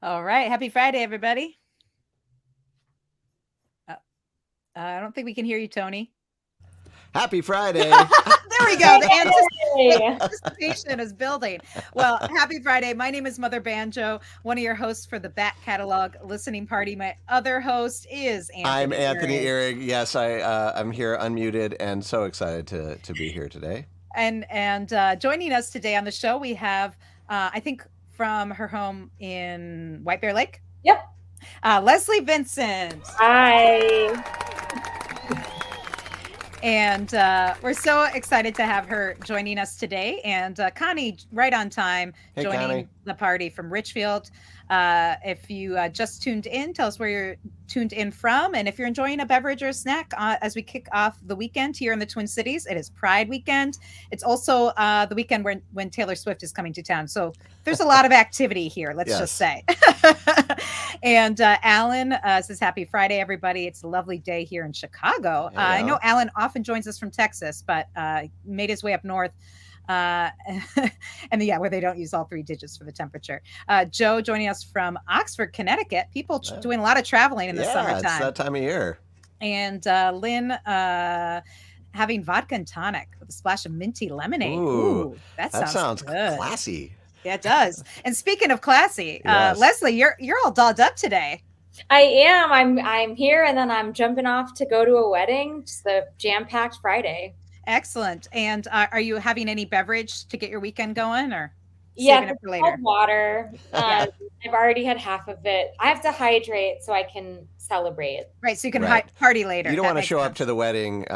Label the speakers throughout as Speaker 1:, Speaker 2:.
Speaker 1: All right. Happy Friday, everybody. Uh, I don't think we can hear you, Tony.
Speaker 2: Happy Friday.
Speaker 1: There we go. The
Speaker 3: Hey.
Speaker 1: anticipation is building. Well, happy Friday. My name is Mother Banjo, one of your hosts for the Back Catalog Listening Party. My other host is Anthony.
Speaker 2: I'm Anthony
Speaker 1: Ihrig.
Speaker 2: Ihrig. Yes, I'm here unmuted and so excited to be here today.
Speaker 1: And joining us today on the show, we have, I think, from her home in White Bear Lake.
Speaker 3: Yep.
Speaker 1: Leslie Vincent.
Speaker 3: Hi.
Speaker 1: And we're so excited to have her joining us today. And Connie, right on time,
Speaker 2: Hey,
Speaker 1: joining
Speaker 2: Connie.
Speaker 1: the party from Richfield. If you just tuned in, tell us where you're tuned in from. And if you're enjoying a beverage or a snack as we kick off the weekend here in the Twin Cities, it is Pride weekend. It's also the weekend when Taylor Swift is coming to town. So there's a lot of activity here, let's just say. And Alan says, happy Friday, everybody. It's a lovely day here in Chicago.
Speaker 2: Yeah.
Speaker 1: I know Alan often joins us from Texas, but made his way up north. And where they don't use all three digits for the temperature. Joe joining us from Oxford, Connecticut. People doing a lot of traveling in the summertime.
Speaker 2: It's that time of year.
Speaker 1: And Lynn having vodka and tonic with a splash of minty lemonade.
Speaker 2: Ooh,
Speaker 1: that
Speaker 2: sounds
Speaker 1: good.
Speaker 2: classy.
Speaker 1: Yeah, it does. And speaking of classy,
Speaker 2: Yes.
Speaker 1: Leslie, you're all dolled up today.
Speaker 3: I am. I'm here, and then I'm jumping off to go to a wedding. Just a jam-packed Friday.
Speaker 1: Excellent. And are you having any beverage to get your weekend going, or
Speaker 3: Yeah,
Speaker 1: saving it for
Speaker 3: it's
Speaker 1: later?
Speaker 3: called water. I've already had half of it. I have to hydrate so I can celebrate.
Speaker 1: Right, so you can
Speaker 2: Right.
Speaker 1: party later.
Speaker 2: You don't
Speaker 1: That
Speaker 2: want to
Speaker 1: makes
Speaker 2: show
Speaker 1: sense.
Speaker 2: up to the wedding,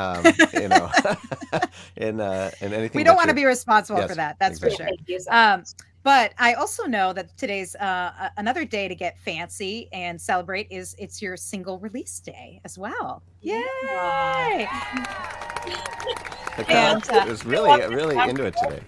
Speaker 2: in anything.
Speaker 1: We don't want to
Speaker 2: but
Speaker 1: be responsible
Speaker 2: Yes,
Speaker 1: for that. That's
Speaker 2: exactly.
Speaker 1: for sure.
Speaker 3: Thank you so much.
Speaker 1: But I also know that today's another day to get fancy and celebrate it's your single release day as well. Yay!
Speaker 2: The crowd is really into it today.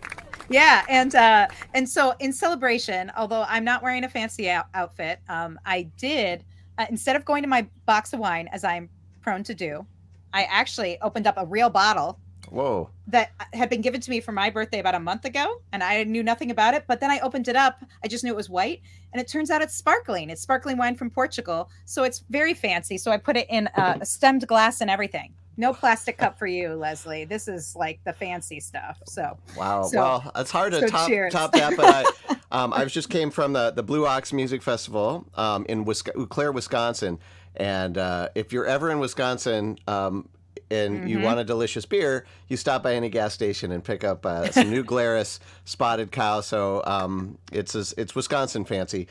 Speaker 1: Yeah, and so in celebration, although I'm not wearing a fancy outfit, I did instead of going to my box of wine as I'm prone to do, I actually opened up a real bottle
Speaker 2: Whoa.
Speaker 1: that had been given to me for my birthday about a month ago, and I knew nothing about it. But then I opened it up. I just knew it was white, and it turns out it's sparkling. It's sparkling wine from Portugal, so it's very fancy. So I put it in a stemmed glass and everything. No plastic cup for you, Leslie. This is like the fancy stuff. So
Speaker 2: Wow.
Speaker 1: So-
Speaker 2: Well, it's hard to
Speaker 1: cheers.
Speaker 2: top that, but I just came from the Blue Ox Music Festival in Eau Claire, Wisconsin. And if you're ever in Wisconsin and you want a delicious beer, you stop by any gas station and pick up some New Glarus Spotted Cow. So it's Wisconsin fancy.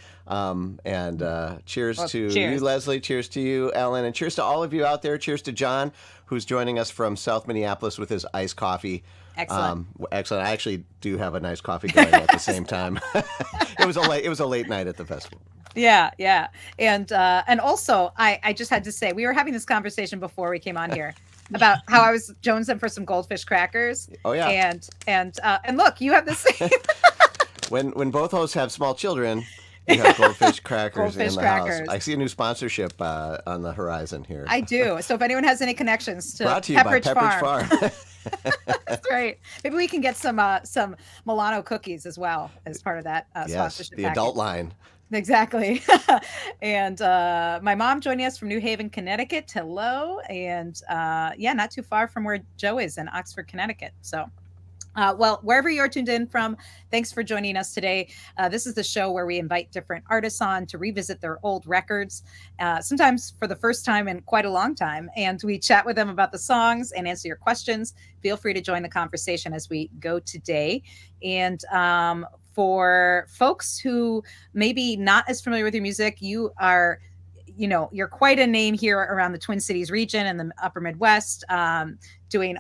Speaker 2: Cheers to you, Leslie. Cheers to you, Ellen. And cheers to all of you out there. Cheers to John, who's joining us from South Minneapolis with his iced coffee.
Speaker 1: excellent.
Speaker 2: Excellent. I actually do have a nice coffee going at the same time. It was a late night at the festival.
Speaker 1: Yeah. And also I just had to say, we were having this conversation before we came on here about how I was jonesing for some goldfish crackers.
Speaker 2: Oh yeah.
Speaker 1: And look, you have the same.
Speaker 2: When both hosts have small children, you have goldfish crackers in the house.
Speaker 1: Crackers.
Speaker 2: I see a new sponsorship on the horizon here.
Speaker 1: I do. So if anyone has any connections to
Speaker 2: Brought to you by
Speaker 1: Pepperidge
Speaker 2: Pepperidge Farm.
Speaker 1: That's right. Maybe we can get some Milano cookies as well as part of that
Speaker 2: Yes,
Speaker 1: sponsorship
Speaker 2: the
Speaker 1: package.
Speaker 2: adult line.
Speaker 1: Exactly. And my mom joining us from New Haven, Connecticut. Hello. And not too far from where Joe is in Oxford, Connecticut. So well, wherever you're tuned in from, thanks for joining us today. This is the show where we invite different artists on to revisit their old records, sometimes for the first time in quite a long time. And we chat with them about the songs and answer your questions. Feel free to join the conversation as we go today. And for folks who maybe not as familiar with your music, you're quite a name here around the Twin Cities region and the upper Midwest, doing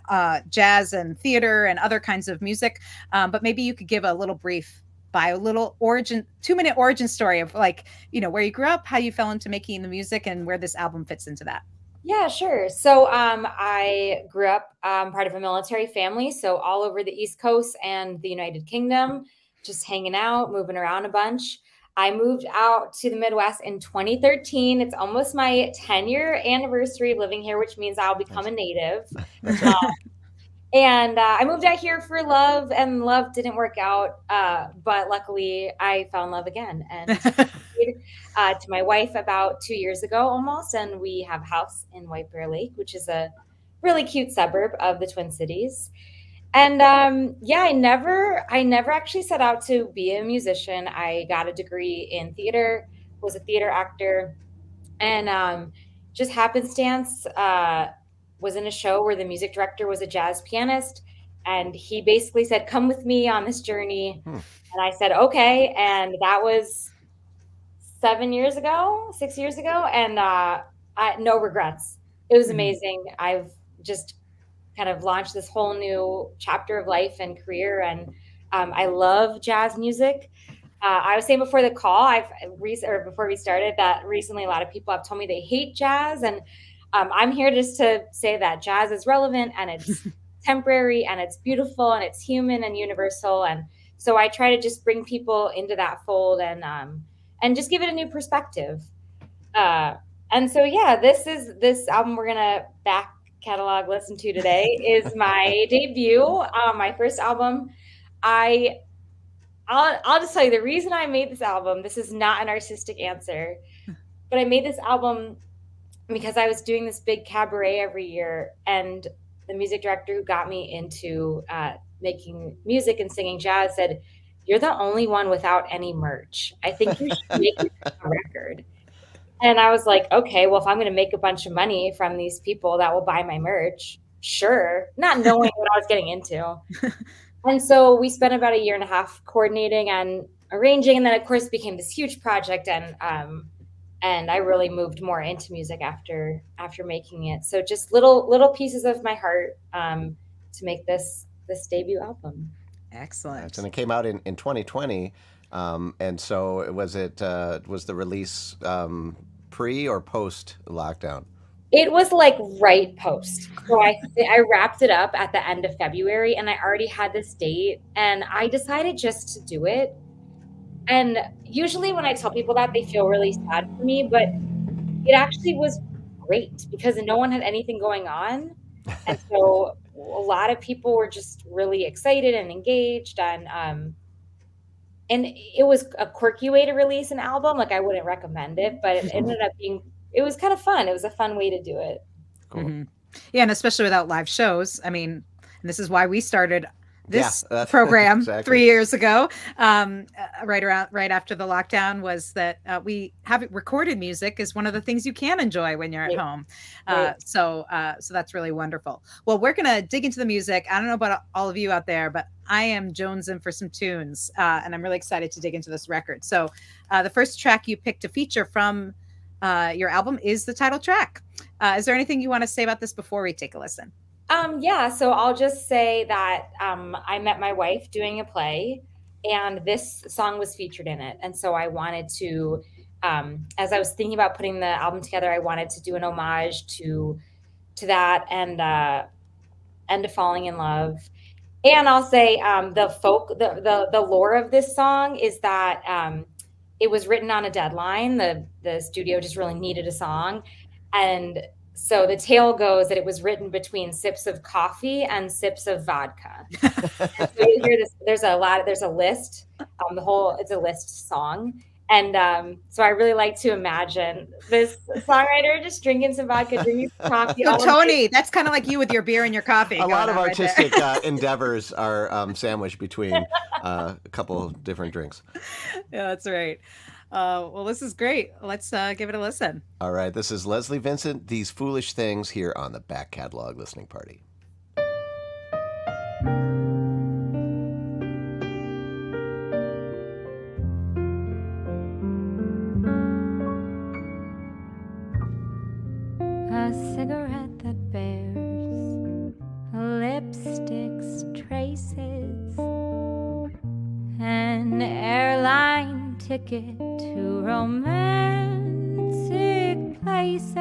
Speaker 1: jazz and theater and other kinds of music. But maybe you could give a little brief bio, little 2-minute origin story of where you grew up, how you fell into making the music, and where this album fits into that.
Speaker 3: Yeah, sure. So I grew up part of a military family, so all over the East Coast and the United Kingdom, just hanging out, moving around a bunch. I moved out to the Midwest in 2013. It's almost my 10-year anniversary living here, which means I'll become a native. And I moved out here for love, and love didn't work out. But luckily, I found love again and to my wife about 2 years ago almost, and we have a house in White Bear Lake, which is a really cute suburb of the Twin Cities. And yeah, I never actually set out to be a musician. I got a degree in theater, was a theater actor, and just happenstance was in a show where the music director was a jazz pianist, and he basically said, "Come with me on this journey." And I said, "Okay," and that was 6 years ago, and no regrets. It was amazing. I've just kind of launched this whole new chapter of life and career, and I love jazz music. I was saying before the call, before we started, that recently a lot of people have told me they hate jazz, and I'm here just to say that jazz is relevant, and it's temporary, and it's beautiful, and it's human and universal. And so I try to just bring people into that fold and just give it a new perspective. And so, yeah, this album we're gonna back catalog listen to today is my debut, my first album. I'll just tell you the reason I made this album. This is not an artistic answer, but I made this album because I was doing this big cabaret every year, and the music director who got me into making music and singing jazz said, "You're the only one without any merch. I think you should make a record." And I was like, okay, well, if I'm going to make a bunch of money from these people that will buy my merch, sure, not knowing what I was getting into. And so we spent about 1.5 years coordinating and arranging, and then of course it became this huge project, and I really moved more into music after making it. So just little pieces of my heart to make this debut album.
Speaker 1: Excellent.
Speaker 2: And it came out in 2020. And so was the release pre or post lockdown?
Speaker 3: It was like right post. So I wrapped it up at the end of February, and I already had this date, and I decided just to do it. And usually when I tell people that, they feel really sad for me, but it actually was great because no one had anything going on. And so a lot of people were just really excited and engaged, and it was a quirky way to release an album. Like, I wouldn't recommend it, but it ended up it was kind of fun. It was a fun way to do it.
Speaker 2: Cool.
Speaker 1: Mm-hmm. Yeah, and especially without live shows. I mean, and this is why we started this program exactly. 3 years ago, right after the lockdown, was that we have recorded music is one of the things you can enjoy when you're at home. So that's really wonderful. Well, we're going to dig into the music. I don't know about all of you out there, but I am jonesing for some tunes, and I'm really excited to dig into this record. So the first track you picked to feature from your album is the title track. Is there anything you want to say about this before we take a listen?
Speaker 3: Yeah, so I'll just say that I met my wife doing a play, and this song was featured in it. And so I wanted to, as I was thinking about putting the album together, I wanted to do an homage to that and to falling in love. And I'll say the lore of this song is that it was written on a deadline. The studio just really needed a song, and so the tale goes that it was written between sips of coffee and sips of vodka. And so you hear this. There's a list. It's a list song, and so I really like to imagine this songwriter just drinking some vodka, drinking some coffee.
Speaker 1: So Tony, that's kind of like you with your beer and your coffee.
Speaker 2: A lot of artistic endeavors are sandwiched between a couple different drinks.
Speaker 1: Yeah, that's right. Well, this is great. Let's give it a listen.
Speaker 2: All right. This is Leslie Vincent, These Foolish Things, here on the Back Catalog Listening Party.
Speaker 4: A cigarette that bears a lipstick's traces, an airline ticket to romantic places,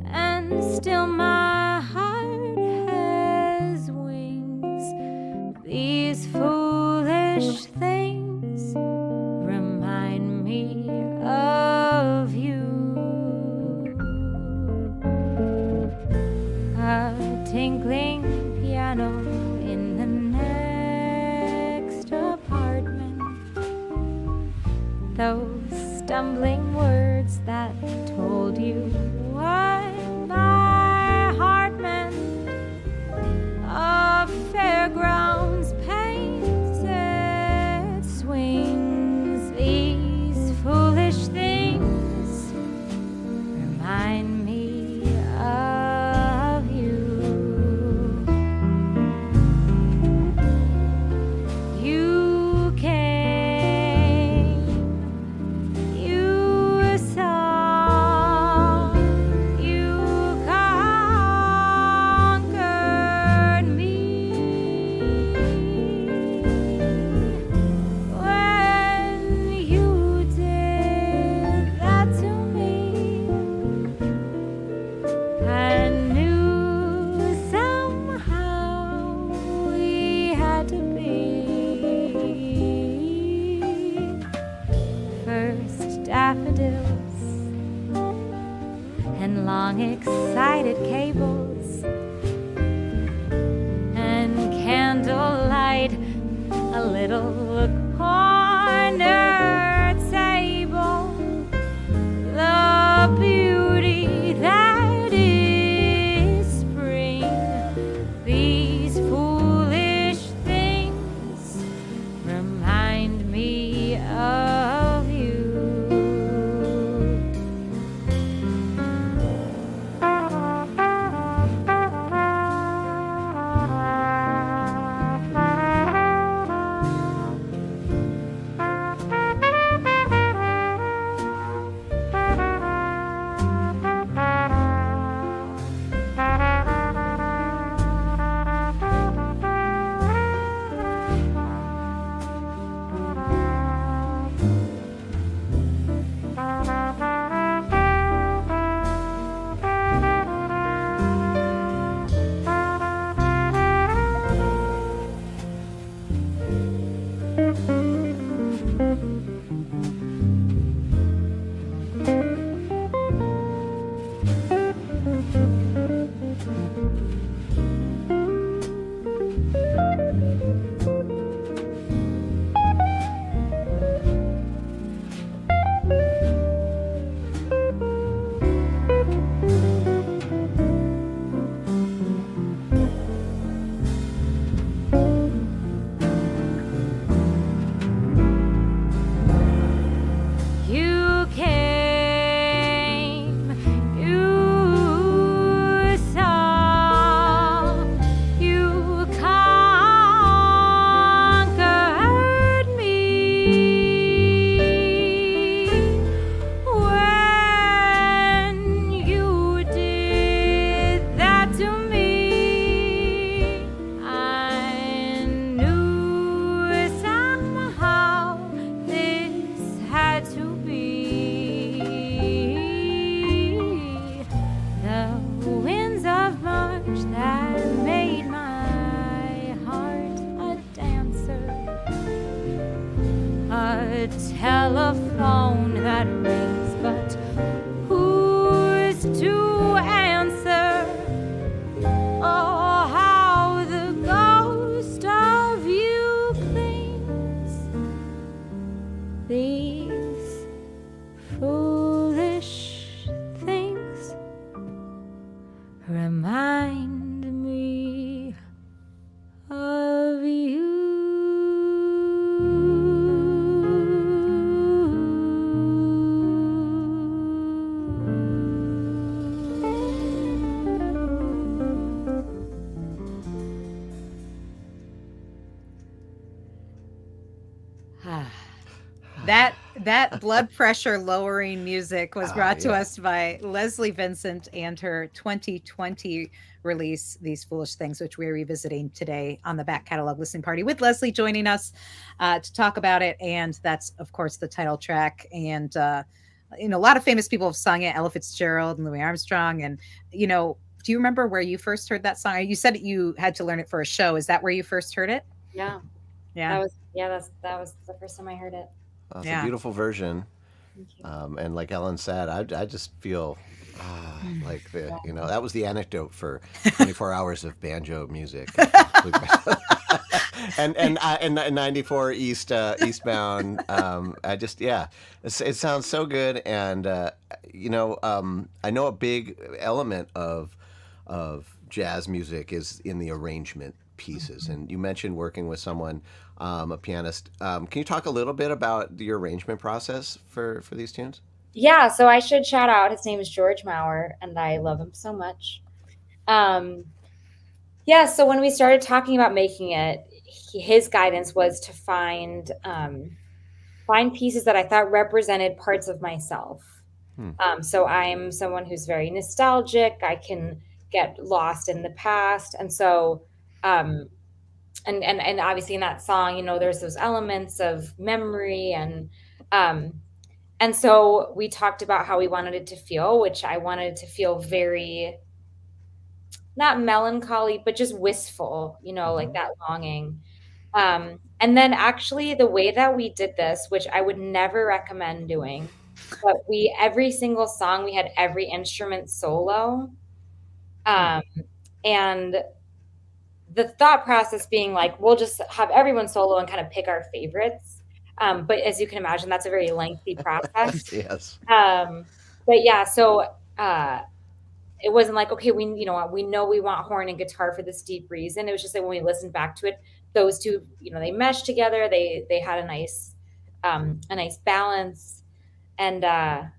Speaker 4: and still my heart has wings. These foolish things remind me of you. A tinkling piano in the next apartment, those stumbling words that told you what my heart meant. A fairgrounds painted swings. These foolish things remind me of you. You came, you saw, you conquered me. When you did that to me, I knew somehow we had to be. First daffodils and long excited cables and candlelight, a little corner table, the beauty that is spring. These foolish things remind me of you. You came, you saw, you conquered me. When you did that to me, I knew somehow this had to be. The winds of March that made my heart a dancer, a telephone that rings, but who's to answer? Oh, how the ghost of you clings. These foolish things remind me of you.
Speaker 1: That blood pressure lowering music was brought to
Speaker 2: yeah.
Speaker 1: us by Leslie Vincent and her 2020 release, These Foolish Things, which we're revisiting today on the Back Catalog Listening Party with Leslie joining us to talk about it. And that's, of course, the title track. And, a lot of famous people have sung it, Ella Fitzgerald and Louis Armstrong. And, do you remember where you first heard that song? You said you had to learn it for a show. Is that where you first heard it?
Speaker 3: Yeah.
Speaker 1: Yeah.
Speaker 3: That was the first time I heard it.
Speaker 2: It's
Speaker 1: Yeah.
Speaker 2: a beautiful version.
Speaker 3: Thank you.
Speaker 2: And like Ellen said, I just feel like that was the anecdote for 24 hours of banjo music. and 94 eastbound. I just it sounds so good, and I know a big element of jazz music is in the arrangement pieces, and you mentioned working with someone, a pianist. Can you talk a little bit about the arrangement process for these tunes?
Speaker 3: Yeah, so I should shout out. His name is George Maurer, and I love him so much. Yeah, so when we started talking about making it, his guidance was to find pieces that I thought represented parts of myself. So I'm someone who's very nostalgic. I can get lost in the past, and so and obviously in that song, there's those elements of memory and so we talked about how we wanted it to feel, which I wanted it to feel very, not melancholy, but just wistful, like that longing. And then actually the way that we did this, which I would never recommend doing, but every single song, we had every instrument solo. And the thought process being like, we'll just have everyone solo and kind of pick our favorites. But as you can imagine, that's a very lengthy process.
Speaker 2: Yes.
Speaker 3: But yeah, so it wasn't like, okay, we know we want horn and guitar for this deep reason. It was just that when we listened back to it, those two, they meshed together. They had a nice balance, and then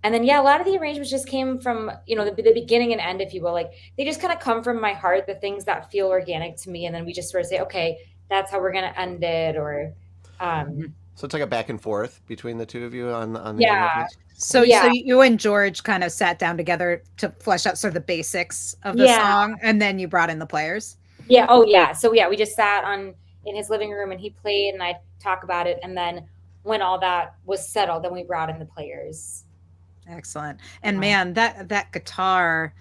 Speaker 3: a lot of the arrangements just came from the beginning and end, if you will. Like they just kind of come from my heart, the things that feel organic to me, and then we just sort of say, okay, that's how we're gonna end it, or.
Speaker 2: So it's like a back and forth between the two of you on the arrangements?
Speaker 1: So you and George kind of sat down together to flesh out sort of the basics of the song, and then you brought in the players?
Speaker 3: Yeah. Oh, yeah. So, we just sat in his living room, and he played, and I'd talk about it. And then when all that was settled, then we brought in the players.
Speaker 1: Excellent. And man, that guitar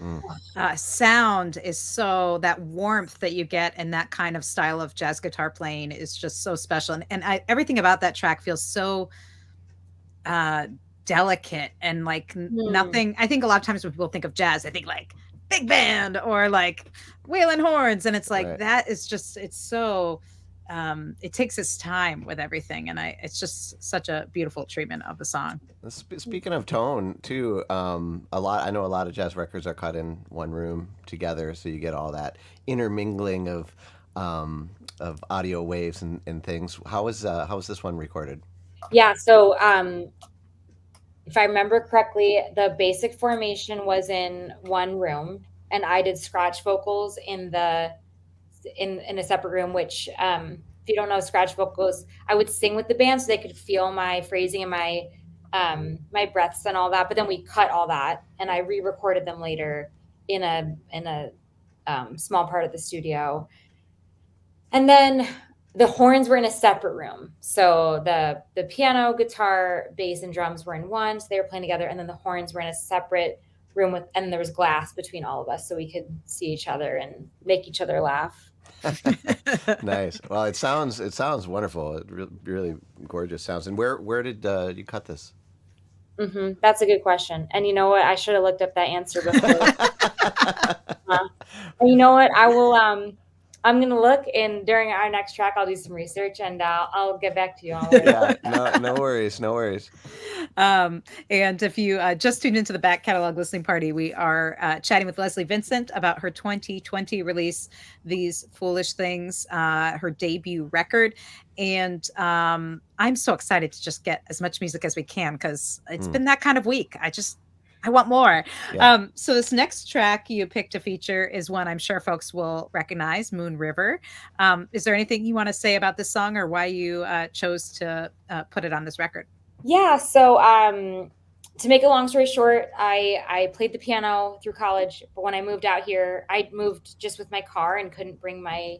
Speaker 1: sound is that warmth that you get in that kind of style of jazz guitar playing is just so special. And everything about that track feels so delicate and like nothing. I think a lot of times when people think of jazz, they think like big band or like wailing horns. And it's like, that is just, it's so, it takes its time with everything, and it's just such a beautiful treatment of the song.
Speaker 2: Speaking of tone too, I know a lot of jazz records are cut in one room together, so you get all that intermingling of audio waves and things. How was this one recorded?
Speaker 3: Yeah, so if I remember correctly, the basic formation was in one room, and I did scratch vocals in a separate room, which if you don't know scratch vocals, I would sing with the band so they could feel my phrasing and my breaths and all that. But then we cut all that, and I re-recorded them later in a small part of the studio. And then the horns were in a separate room. So the piano, guitar, bass, and drums were in one, so they were playing together. And then the horns were in a separate room and there was glass between all of us, so we could see each other and make each other laugh.
Speaker 2: Nice. Well, it sounds wonderful. It really gorgeous sounds. And where did you cut this?
Speaker 3: That's a good question. And you know what? I should have looked up that answer before. And you know what? I will. I'm gonna look, and during our next track, I'll do some research, and I'll get back to you on it.
Speaker 2: Yeah, no worries.
Speaker 1: And if you just tuned into the back catalog listening party, we are chatting with Leslie Vincent about her 2020 release, These Foolish Things, her debut record. And I'm so excited to just get as much music as we can, because it's been that kind of week. I want more. Yeah. So this next track you picked to feature is one I'm sure folks will recognize, Moon River. Is there anything you want to say about this song, or why you chose to put it on this record?
Speaker 3: Yeah. So to make a long story short, I played the piano through college, but when I moved out here, I moved just with my car and couldn't bring my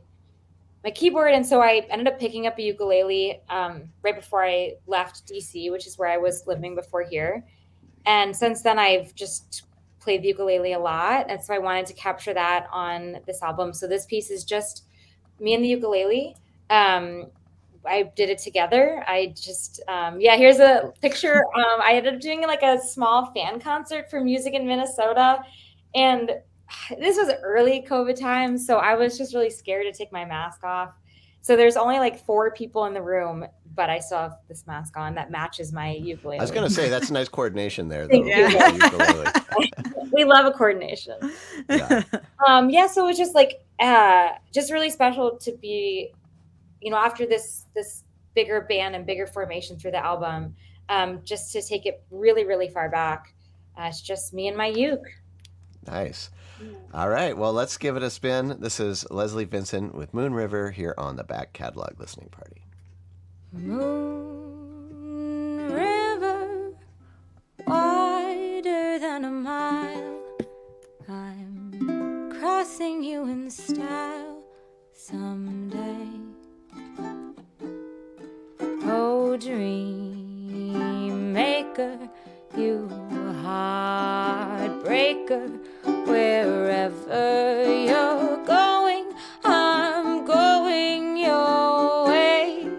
Speaker 3: keyboard. And so I ended up picking up a ukulele right before I left DC, which is where I was living before here. And since then, I've just played the ukulele a lot. And so I wanted to capture that on this album. So this piece is just me and the ukulele. I did it together. I just, here's a picture. I ended up doing like a small fan concert for music in Minnesota. And this was early COVID time. So I was just really scared to take my mask off. So there's only like 4 people in the room, but I still have this mask on that matches my ukulele.
Speaker 2: I was going to say, that's a nice coordination there, though.
Speaker 3: Thank
Speaker 1: you.
Speaker 2: with the ukulele.
Speaker 3: We love a coordination.
Speaker 2: Yeah.
Speaker 3: So it was just like just really special to be, after this bigger band and bigger formation through the album, just to take it really, really far back. It's just me and my uke.
Speaker 2: Nice. All right. Well, let's give it a spin. This is Leslie Vincent with Moon River here on the Back Catalog Listening Party.
Speaker 4: Moon River, wider than a mile, I'm crossing you in style someday. Oh, dream maker, you heartbreaker, wherever you're going, I'm going your way.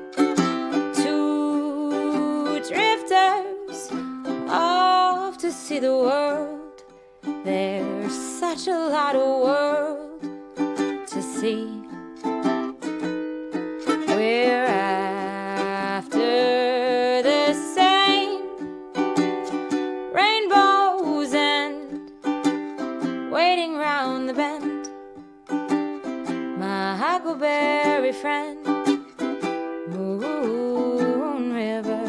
Speaker 4: Two drifters off to see the world. There's such a lot of world to see. We're after the same rainbow's end, waiting round the bend. My huckleberry friend, Moon River,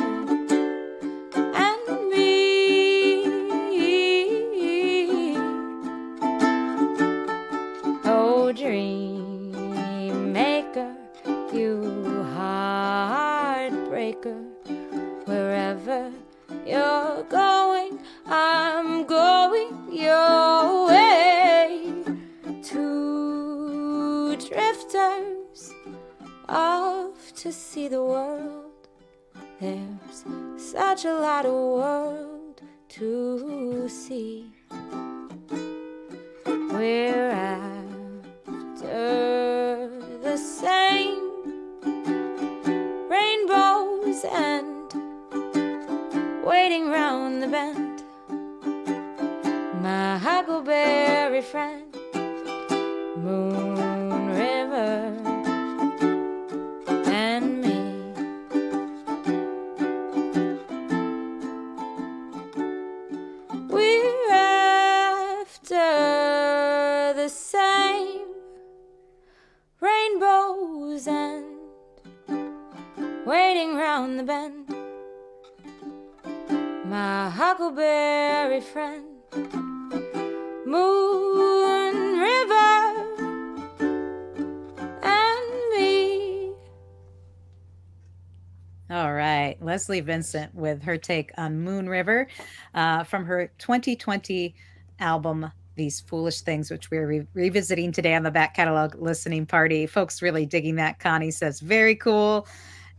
Speaker 4: and me. Oh, dream maker, you heartbreaker, wherever you're going, I'm going your way. Two drifters off to see the world. There's such a lot of world to see. We're after the same rainbow's end, waiting round the bend. My huckleberry friend, Moon River, and me. We're after the same rainbow's end, waiting round the bend. My huckleberry friend, Moon River, and me.
Speaker 1: All right. Leslie Vincent with her take on Moon River from her 2020 album, These Foolish Things, which we're revisiting today on the Back Catalog Listening Party. Folks really digging that. Connie says, very cool.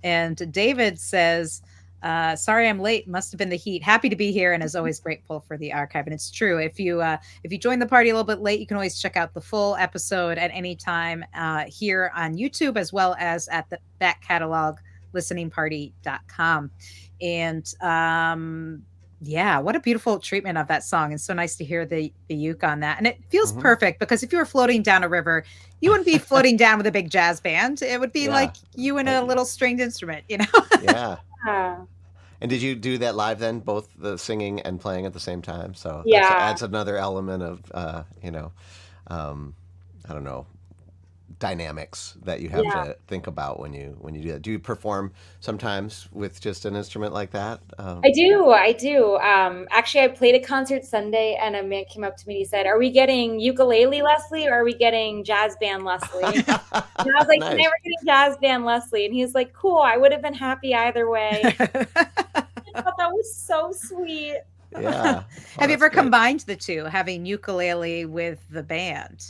Speaker 1: And David says, sorry I'm late. Must have been the heat. Happy to be here, and as always, grateful for the archive. And it's true. If you join the party a little bit late, you can always check out the full episode at any time here on YouTube, as well as at the Back Catalog listeningparty.com. And yeah, what a beautiful treatment of that song. It's so nice to hear the uke on that. And it feels perfect, because if you were floating down a river, you wouldn't be floating down with a big jazz band. It would be like you and a little stringed instrument,
Speaker 2: Yeah. And did you do that live then, both the singing and playing at the same time? So
Speaker 3: Yeah.
Speaker 2: that adds another element of, I don't know, dynamics that you have to think about when you do that. Do you perform sometimes with just an instrument like that?
Speaker 3: I do. Actually, I played a concert Sunday, and a man came up to me and he said, "Are we getting ukulele Leslie, or are we getting jazz band Leslie?" And I was like,
Speaker 2: Nice.
Speaker 3: "Today we're getting jazz band Leslie." And he's like, "Cool, I would have been happy either way." I thought that was so sweet.
Speaker 2: Yeah.
Speaker 1: Have you ever combined the two, having ukulele with the band?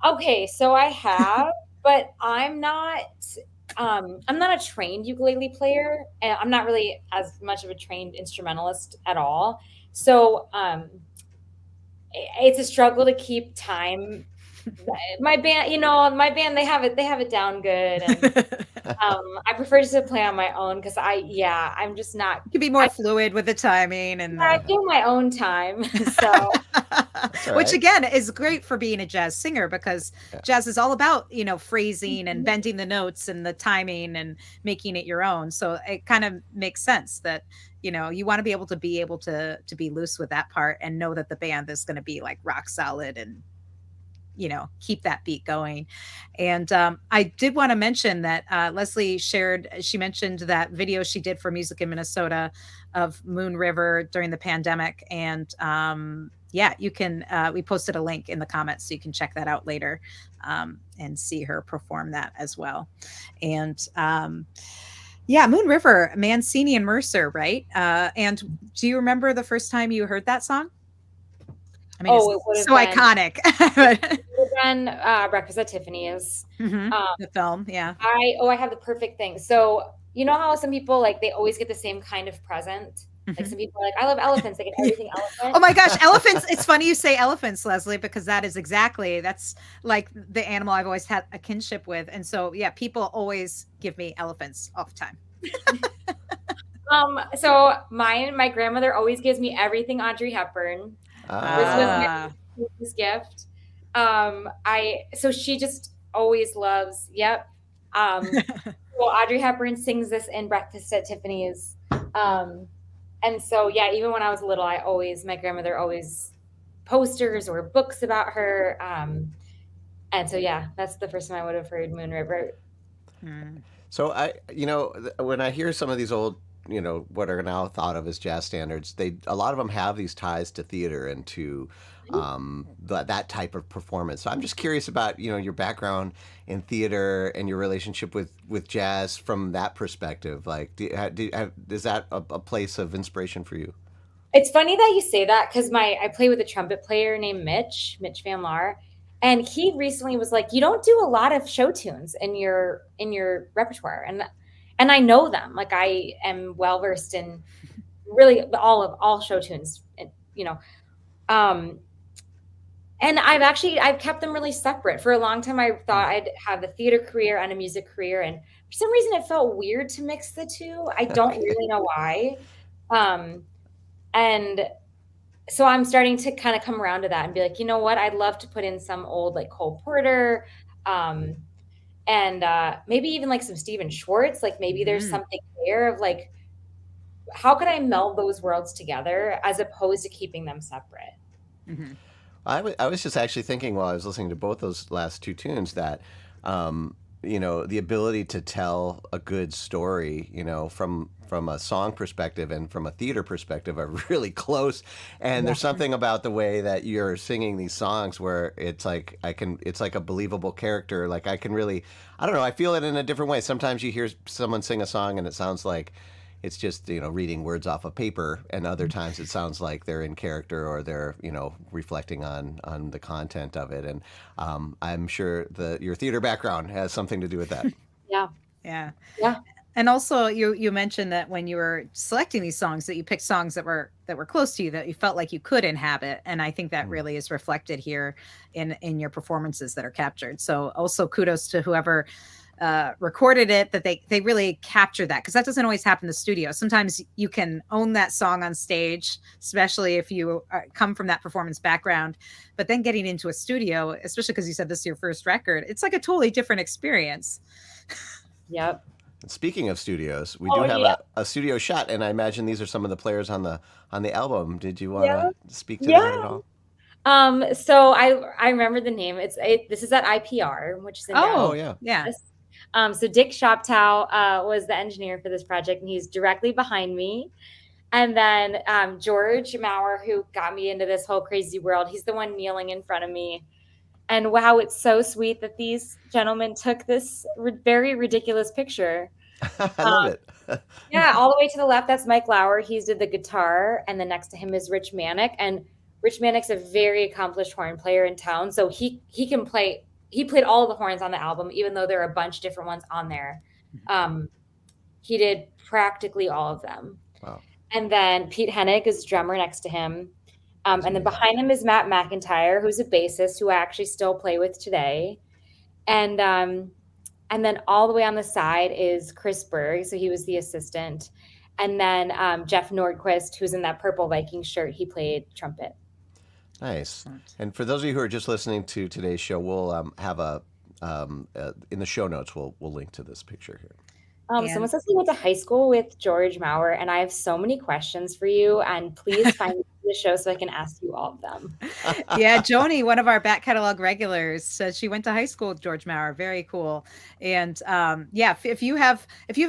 Speaker 3: Okay, so I have, but I'm not a trained ukulele player, and I'm not really as much of a trained instrumentalist at all. So it's a struggle to keep time My band, they have it down good, and I prefer just to play on my own because I'm just not.
Speaker 1: You can be more fluid with the timing and
Speaker 3: I do my own time, so
Speaker 1: which again is great for being a jazz singer because jazz is all about, phrasing and bending the notes and the timing and making it your own. So it kind of makes sense that, you want to be able to be loose with that part and know that the band is going to be like rock solid and keep that beat going. And I did want to mention that Leslie she mentioned that video she did for Music in Minnesota of Moon River during the pandemic. And you can, we posted a link in the comments so you can check that out later and see her perform that as well. And Moon River, Mancini and Mercer, right? And do you remember the first time you heard that song? I mean, it's so iconic.
Speaker 3: It would have been Breakfast at Tiffany's.
Speaker 1: The film, yeah.
Speaker 3: I have the perfect thing. So you know how some people they always get the same kind of present? Like some people are like, I love elephants. They get everything elephant.
Speaker 1: Oh my gosh, elephants. It's funny you say elephants, Leslie, because that's like the animal I've always had a kinship with. And so, people always give me elephants all the time.
Speaker 3: So my grandmother always gives me everything Audrey Hepburn. This was my Christmas gift. So she just always loves, well, Audrey Hepburn sings this in Breakfast at Tiffany's. And so, even when I was little, my grandmother always posters or books about her. And so, that's the first time I would have heard Moon River.
Speaker 2: So when I hear some of these old, what are now thought of as jazz standards, a lot of them have these ties to theater and to that type of performance. So I'm just curious about, your background in theater and your relationship with jazz from that perspective. Like, is that a place of inspiration for you?
Speaker 3: It's funny that you say that because I play with a trumpet player named Mitch Van Laar. And he recently was like, you don't do a lot of show tunes in your repertoire. And I know them. Like I am well versed in really all show tunes, and I've kept them really separate. For a long time, I thought I'd have a theater career and a music career. And for some reason, it felt weird to mix the two. I don't really know why. And so I'm starting to kind of come around to that and be like, you know what? I'd love to put in some old like Cole Porter, and maybe even like some Stephen Schwartz. Like maybe there's something there of like, how could I meld those worlds together as opposed to keeping them separate?
Speaker 2: I was just actually thinking while I was listening to both those last two tunes that, the ability to tell a good story, from a song perspective and from a theater perspective are really close. And there's something about the way that you're singing these songs where it's like it's like a believable character. Like I can really, I don't know, I feel it in a different way. Sometimes you hear someone sing a song and it sounds like it's just, reading words off of paper. And other times it sounds like they're in character or they're, reflecting on the content of it. And I'm sure your theater background has something to do with that.
Speaker 1: Yeah. And also you mentioned that when you were selecting these songs that you picked songs that were close to you, that you felt like you could inhabit. And I think that really is reflected here in your performances that are captured. So also kudos to whoever recorded it, that they really captured that, because that doesn't always happen in the studio. Sometimes you can own that song on stage, especially if you come from that performance background, but then getting into a studio, especially because you said this is your first record, it's like a totally different experience.
Speaker 3: Yep.
Speaker 2: Speaking of studios, we do have a studio shot, and I imagine these are some of the players on the album. Did you want to speak to that at all?
Speaker 3: So I remember the name. This is at IPR, which is in Dallas.
Speaker 1: Yeah.
Speaker 3: So Dick Shoptow was the engineer for this project, and he's directly behind me. And then George Maurer, who got me into this whole crazy world, he's the one kneeling in front of me. And wow, it's so sweet that these gentlemen took this very ridiculous picture.
Speaker 2: I love it.
Speaker 3: All the way to the left, that's Mike Lauer. He did the guitar. And then next to him is Rich Manick. And Rich Manick's a very accomplished horn player in town. So he can play. He played all the horns on the album, even though there are a bunch of different ones on there. He did practically all of them.
Speaker 2: Wow.
Speaker 3: And then Pete Hennig is drummer next to him. And then behind him is Matt McIntyre, who's a bassist who I actually still play with today. And then all the way on the side is Chris Berg, so he was the assistant. And then Jeff Nordquist, who's in that purple Viking shirt, he played trumpet.
Speaker 2: Nice. And for those of you who are just listening to today's show, we'll have in the show notes, we'll link to this picture here.
Speaker 3: Someone says he went to high school with George Maurer, and I have so many questions for you, and please find the show so I can ask you all of them.
Speaker 1: Yeah, Joni, one of our back catalog regulars, says she went to high school with George Maurer. Very cool. And if you have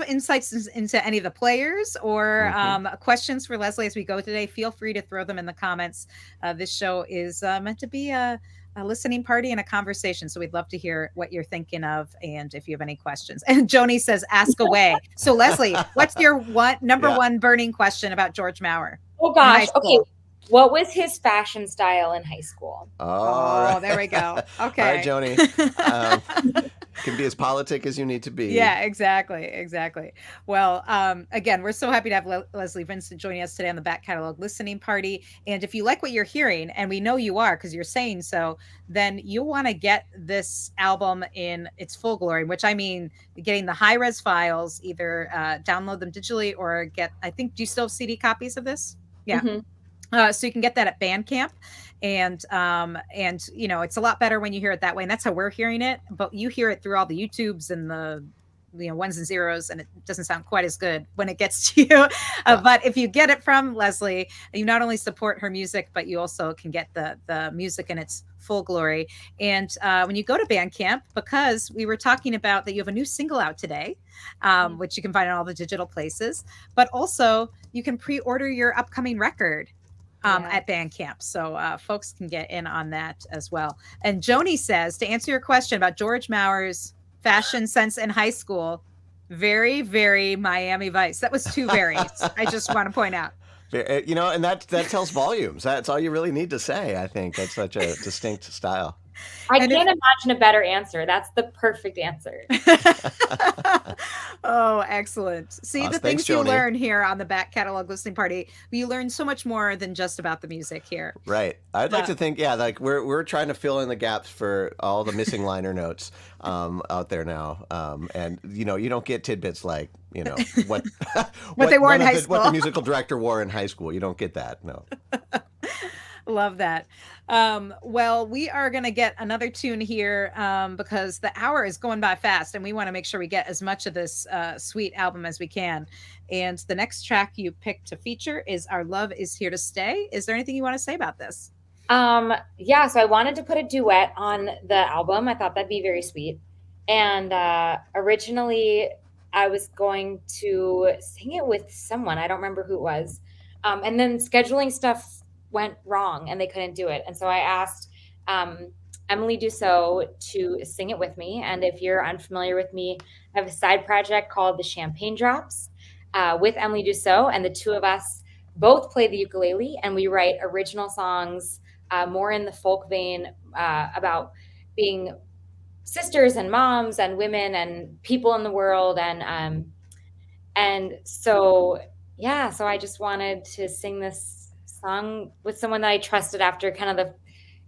Speaker 1: insights into any of the players or questions for Leslie as we go today, feel free to throw them in the comments. This show is meant to be a listening party and a conversation. So we'd love to hear what you're thinking of and if you have any questions. And Joni says, ask away. So Leslie, what's your number one burning question about George Maurer?
Speaker 3: Oh gosh. Okay. What was his fashion style in high school?
Speaker 1: Oh, there we go. Okay.
Speaker 2: All right, Joni. Can be as politic as you need to be.
Speaker 1: Yeah, exactly. Well, again, we're so happy to have Leslie Vincent joining us today on the Back Catalog Listening Party. And if you like what you're hearing, and we know you are because you're saying so, then you'll want to get this album in its full glory, which I mean, getting the high-res files, either download them digitally or do you still have CD copies of this? Yeah. Mm-hmm. So you can get that at Bandcamp. And it's a lot better when you hear it that way. And that's how we're hearing it. But you hear it through all the YouTubes and the ones and zeros, and it doesn't sound quite as good when it gets to you. But if you get it from Leslie, you not only support her music, but you also can get the music in its full glory. And when you go to Bandcamp, because we were talking about that you have a new single out today, which you can find in all the digital places, but also you can pre-order your upcoming record at Bandcamp. So folks can get in on that as well. And Joni says, to answer your question about George Maurer's fashion sense in high school, very, very Miami Vice. That was two varies. I just want to point out.
Speaker 2: And that tells volumes. That's all you really need to say, I think. That's such a distinct style.
Speaker 3: I can't imagine a better answer. That's the perfect answer.
Speaker 1: Oh, excellent. See,
Speaker 2: awesome.
Speaker 1: The things you learn here on the Back Catalog Listening Party, you learn so much more than just about the music here.
Speaker 2: Right. I'd like to think, like we're trying to fill in the gaps for all the missing liner notes out there now. And, you don't get tidbits like, what
Speaker 1: they wore in high school.
Speaker 2: What the musical director wore in high school. You don't get that, no.
Speaker 1: Love that. Well, we are going to get another tune here because the hour is going by fast and we want to make sure we get as much of this sweet album as we can. And the next track you picked to feature is Our Love Is Here to Stay. Is there anything you want to say about this?
Speaker 3: So I wanted to put a duet on the album. I thought that'd be very sweet. And originally I was going to sing it with someone. I don't remember who it was. And then scheduling stuff went wrong and they couldn't do it. And so I asked Emily Dussault to sing it with me. And if you're unfamiliar with me, I have a side project called the Champagne Drops with Emily Dussault. And the two of us both play the ukulele and we write original songs more in the folk vein about being sisters and moms and women and people in the world. So I just wanted to sing this song with someone that I trusted after kind of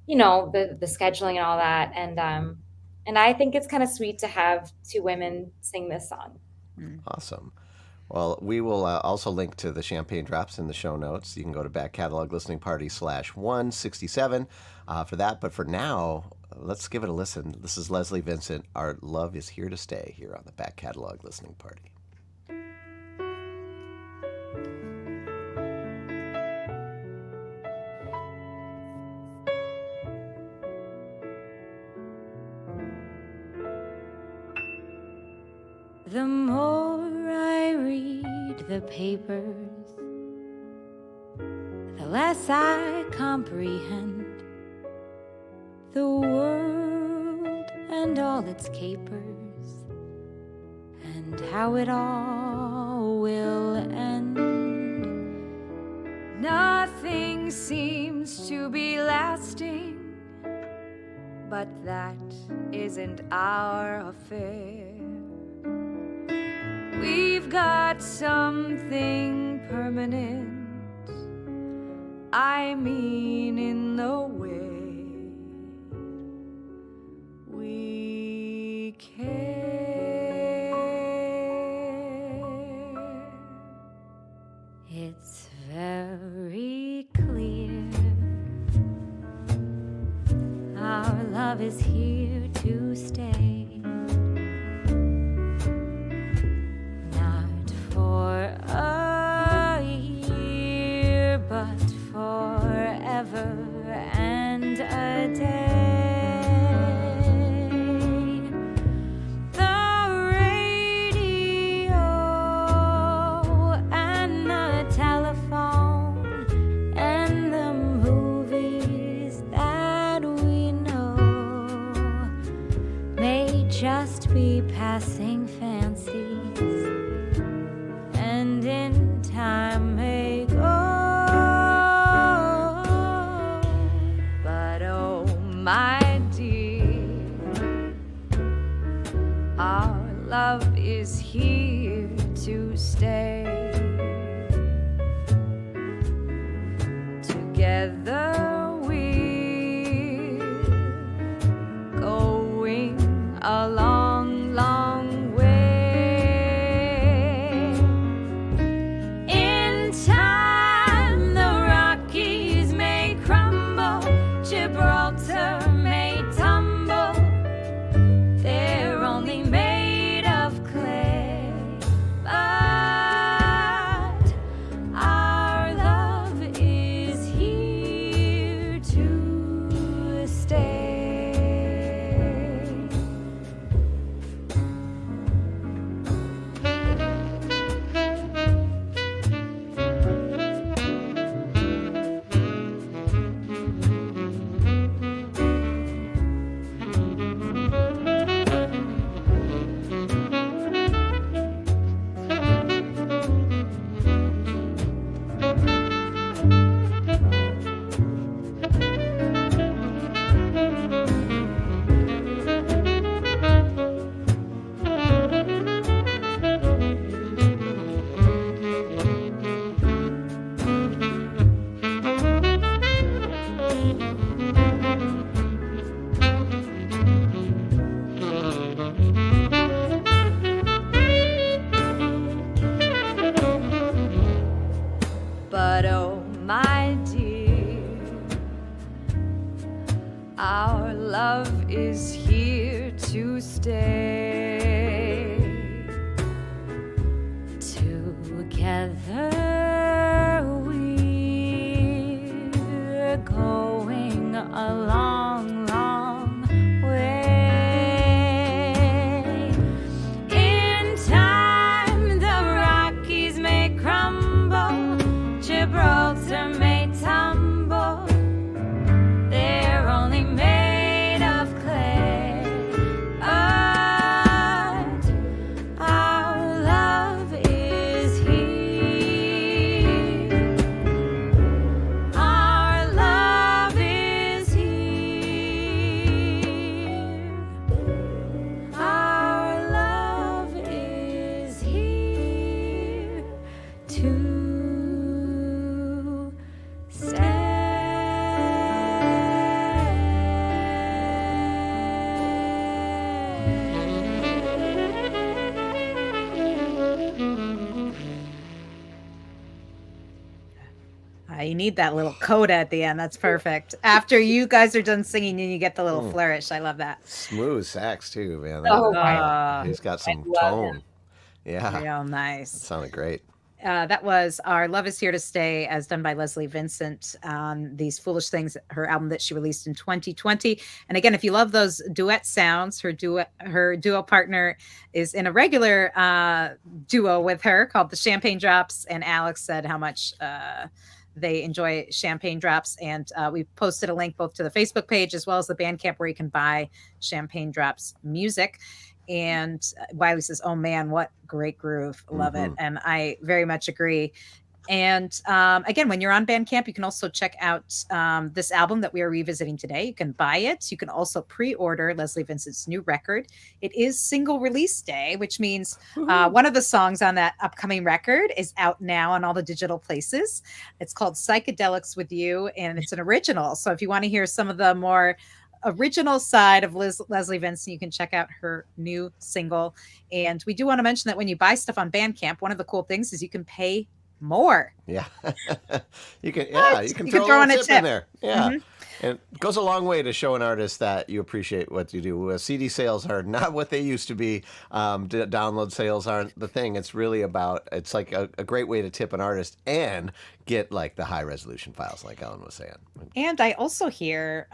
Speaker 3: the scheduling and all that. And I think it's kind of sweet to have two women sing this song.
Speaker 2: Awesome. Well, we will also link to the Champagne Drops in the show notes. You can go to Back Catalog Listening Party /167 for that. But for now, let's give it a listen. This is Leslie Vincent. Our Love Is Here to Stay here on the Back Catalog Listening Party.
Speaker 4: The more I read the papers, the less I comprehend the world and all its capers, and how it all will end. Nothing seems to be lasting, but that isn't our affair. We've got something permanent I mean in the way we care. It's very clear our love is here to stay. Not for a year, but forever and a day. The radio and the telephone and the movies that we know may just be passing fancies, and in time may go. But oh my dear, our love is here to stay. Together we're going a long, long way. In time, the Rockies may crumble, Gibraltar may tumble. They're only made of clay, but our love is here to stay. But oh my dear, our love is here to stay. Together we're going a long, long way. In time, the Rockies may crumble, Gibraltar may tumble. They're only made of clay, but our love is here. Our love is here. Our love is here to
Speaker 1: You need that little coda at the end. That's perfect. After you guys are done singing, and you get the little flourish. I love that.
Speaker 2: Smooth sax too, man.
Speaker 3: Oh, wow.
Speaker 2: He's got some
Speaker 3: love
Speaker 2: tone. Yeah,
Speaker 1: Real nice.
Speaker 2: that sounded great.
Speaker 1: That was Our Love Is Here to Stay, as done by Leslie Vincent on These Foolish Things, her album that she released in 2020. And again, if you love those duet sounds, her duo partner is in a regular duo with her called the Champagne Drops. And Alex said how much they enjoy Champagne Drops. And we posted a link both to the Facebook page as well as the Bandcamp where you can buy Champagne Drops music. And Wiley says, oh man, what great groove. Love it. And I very much agree. And again, when you're on Bandcamp, you can also check out this album that we are revisiting today. You can buy it. You can also pre-order Leslie Vincent's new record. It is single release day, which means one of the songs on that upcoming record is out now on all the digital places. It's called Psychedelics with You, and it's an original. So if you want to hear some of the more original side of Leslie Vincent, you can check out her new single. And we do want to mention that when you buy stuff on Bandcamp, one of the cool things is you can pay more.
Speaker 2: Yeah. You can throw a little tip in there. Yeah. Mm-hmm. And it goes a long way to show an artist that you appreciate what you do. CD sales are not what they used to be. Download sales aren't the thing. It's really about, it's like a great way to tip an artist and get like the high resolution files like Ellen was saying.
Speaker 1: And I also hear,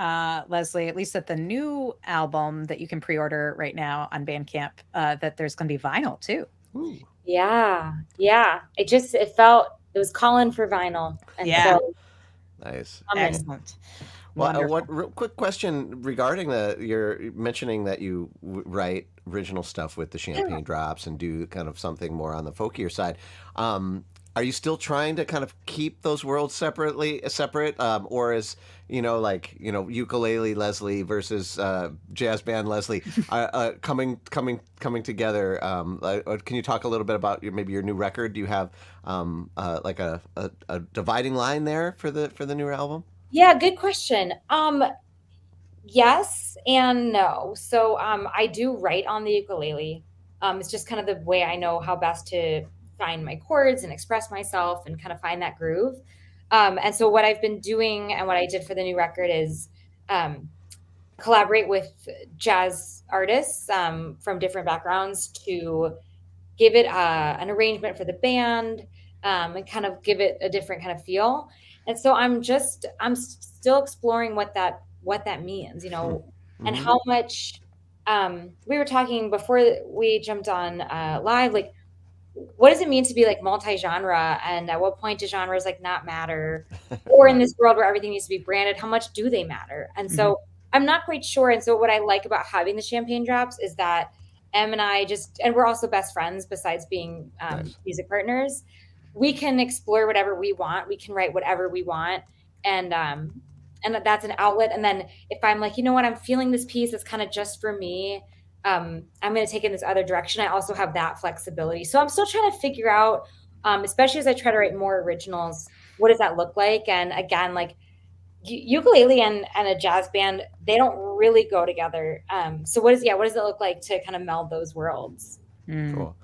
Speaker 1: Leslie, at least at the new album that you can pre-order right now on Bandcamp, that there's going to be vinyl too.
Speaker 2: Ooh.
Speaker 3: Yeah. It was calling for vinyl. And so,
Speaker 2: nice.
Speaker 1: Excellent.
Speaker 2: Well, real quick question regarding you're mentioning that you write original stuff with the Champagne Drops and do kind of something more on the folkier side. Are you still trying to kind of keep those worlds separate, or is ukulele Leslie versus jazz band Leslie coming together? Can you talk a little bit about maybe your new record? Do you have like a dividing line there for the new album?
Speaker 3: Yeah, good question. Yes and no. So I do write on the ukulele. It's just kind of the way I know how best to find my chords and express myself and kind of find that groove. And so what I've been doing and what I did for the new record is collaborate with jazz artists from different backgrounds to give it an arrangement for the band and kind of give it a different kind of feel. And so I'm still exploring what that means, and how much we were talking before we jumped on live, like, what does it mean to be like multi-genre, and at what point do genres like not matter, or in this world where everything needs to be branded, how much do they matter? And so I'm not quite sure. And so what I like about having the Champagne Drops is that Em and I and we're also best friends besides being music partners. We can explore whatever we want. We can write whatever we want. And that's an outlet. And then if I'm like, you know what, I'm feeling this piece that's kind of just for me, I'm going to take it in this other direction. I also have that flexibility. So I'm still trying to figure out, especially as I try to write more originals, what does that look like? And again, like ukulele and a jazz band, they don't really go together. So what does it look like to kind of meld those worlds?
Speaker 2: Cool.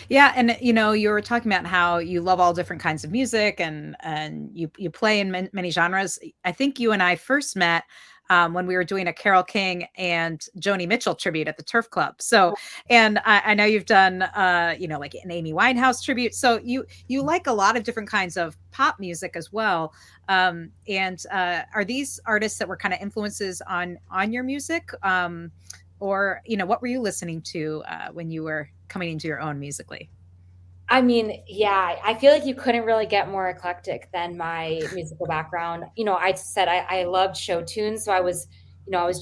Speaker 1: Yeah, and you were talking about how you love all different kinds of music and you play in many genres. I think you and I first met when we were doing a Carole King and Joni Mitchell tribute at the Turf Club. So, and I know you've done like an Amy Winehouse tribute. So you like a lot of different kinds of pop music as well. And are these artists that were kind of influences on your music? Or what were you listening to when you were coming into your own musically?
Speaker 3: I mean, yeah, I feel like you couldn't really get more eclectic than my musical background. I said I loved show tunes, so I was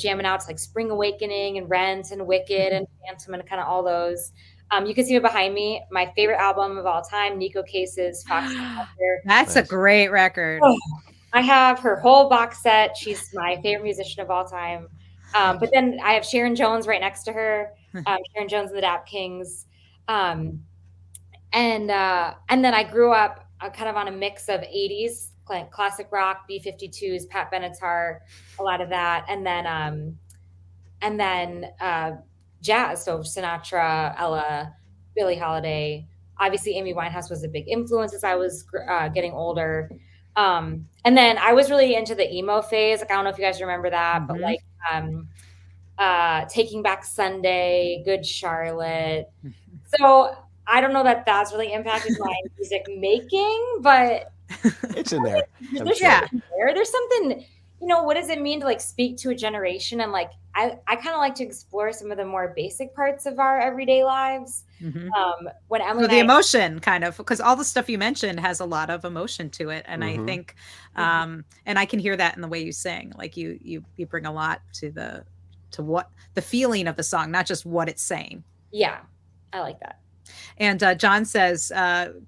Speaker 3: jamming out to like Spring Awakening and Rent and Wicked and Phantom and kind of all those. You can see it behind me. My favorite album of all time, Nico Case's Fox.
Speaker 1: That's a great record.
Speaker 3: Oh, I have her whole box set. She's my favorite musician of all time. But then I have Sharon Jones right next to her. Sharon Jones and the Dap Kings. And then I grew up kind of on a mix of 80s, classic rock, B-52s, Pat Benatar, a lot of that. And then jazz. So Sinatra, Ella, Billie Holiday. Obviously, Amy Winehouse was a big influence as I was getting older. And then I was really into the emo phase. Like, I don't know if you guys remember that, but like Taking Back Sunday, Good Charlotte. So I don't know that that's really impacted my music making, but
Speaker 2: it's in there.
Speaker 3: There's something, what does it mean to like speak to a generation? And like, I kind of like to explore some of the more basic parts of our everyday lives. When Emily
Speaker 1: the emotion kind of, because all the stuff you mentioned has a lot of emotion to it. And I think, and I can hear that in the way you sing, like you bring a lot to what the feeling of the song, not just what it's saying.
Speaker 3: Yeah. I like that.
Speaker 1: And John says,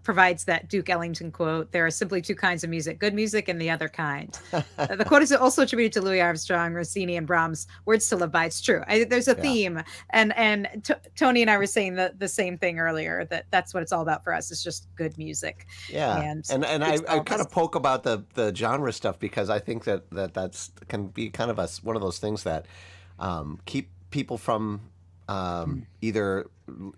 Speaker 1: provides that Duke Ellington quote, there are simply two kinds of music, good music and the other kind. The quote is also attributed to Louis Armstrong, Rossini, and Brahms, words to live by. It's true. There's a theme. And Tony and I were saying the same thing earlier, that's what it's all about for us. It's just good music.
Speaker 2: Yeah. And I kind of poke about the genre stuff because I think that's can be kind of one of those things that keep people from either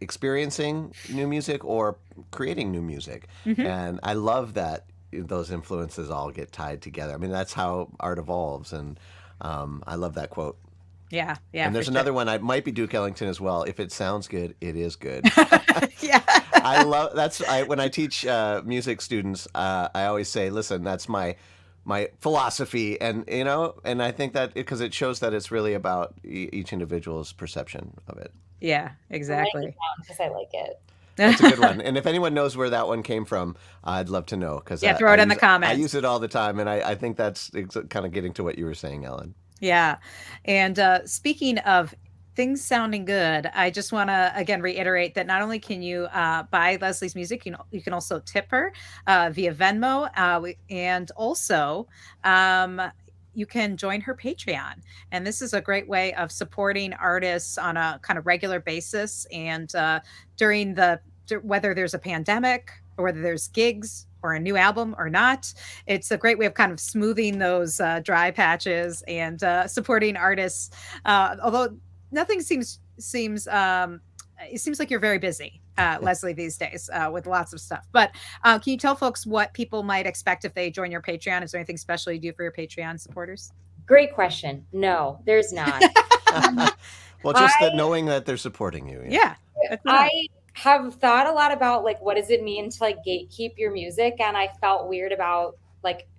Speaker 2: experiencing new music or creating new music. And I love that those influences all get tied together. I mean, that's how art evolves. And I love that quote.
Speaker 1: Yeah.
Speaker 2: And there's another one. I might be Duke Ellington as well. If it sounds good, it is good.
Speaker 1: Yeah.
Speaker 2: I love when I teach music students, I always say, listen, that's my philosophy, and and I think that because it shows that it's really about each individual's perception of it.
Speaker 1: Yeah, exactly.
Speaker 3: Because I like it.
Speaker 2: That's a good one. And if anyone knows where that one came from, I'd love to know. Because
Speaker 1: throw it in the comments.
Speaker 2: I use it all the time, and I think that's kind of getting to what you were saying, Ellen.
Speaker 1: Yeah. And speaking of things sounding good, I just want to again reiterate that not only can you buy Leslie's music, you can also tip her via Venmo, and also you can join her Patreon. And this is a great way of supporting artists on a kind of regular basis. And during whether there's a pandemic or whether there's gigs or a new album or not, it's a great way of kind of smoothing those dry patches and supporting artists. Although nothing seems it seems like you're very busy, Leslie, these days with lots of stuff. But can you tell folks what people might expect if they join your Patreon? Is there anything special you do for your Patreon supporters?
Speaker 3: Great question. No, there's not.
Speaker 2: Well, just knowing that they're supporting you.
Speaker 1: Yeah.
Speaker 3: I have thought a lot about what does it mean to gatekeep your music, and I felt weird about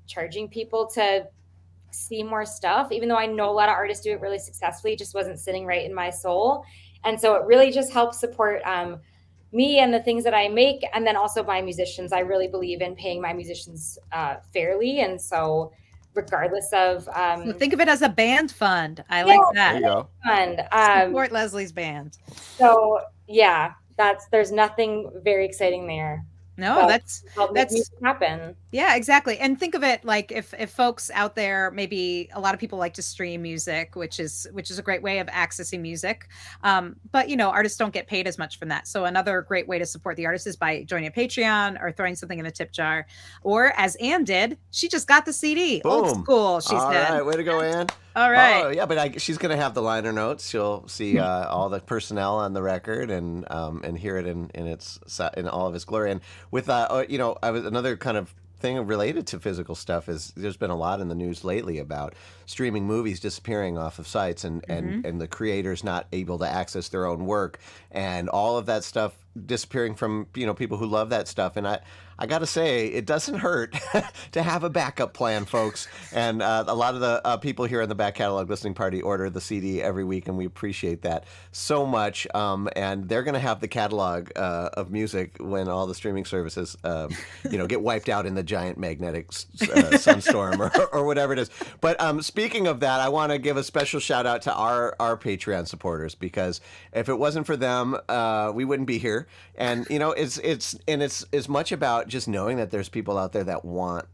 Speaker 3: charging people to see more stuff, even though I know a lot of artists do it really successfully. It just wasn't sitting right in my soul. And so it really just helps support me and the things that I make, and then also my musicians. I really believe in paying my musicians fairly, and so regardless of
Speaker 1: so think of it as a band fund. I like that.
Speaker 2: There you go.
Speaker 3: Fund.
Speaker 1: Support Leslie's band.
Speaker 3: So yeah, there's nothing very exciting there.
Speaker 1: No, that's
Speaker 3: music happen.
Speaker 1: Yeah, exactly. And think of it like if folks out there, maybe a lot of people like to stream music, which is a great way of accessing music. But artists don't get paid as much from that. So another great way to support the artist is by joining a Patreon or throwing something in the tip jar. Or as Anne did, she just got the CD.
Speaker 2: Boom.
Speaker 1: Old school, she said.
Speaker 2: All right, way to go, Anne.
Speaker 1: All right.
Speaker 2: Oh, yeah, but she's going to have the liner notes. She'll see all the personnel on the record and hear it in all of its glory. And with another kind of thing related to physical stuff is there's been a lot in the news lately about streaming movies disappearing off of sites and the creators not able to access their own work and all of that stuff disappearing from people who love that stuff. And I got to say, it doesn't hurt to have a backup plan, folks. And a lot of the people here in the Back Catalog Listening Party order the CD every week, and we appreciate that so much. And they're going to have the catalog of music when all the streaming services, get wiped out in the giant magnetic sunstorm or whatever it is. But speaking of that, I want to give a special shout out to our Patreon supporters, because if it wasn't for them, we wouldn't be here. And it's as much about just knowing that there's people out there that want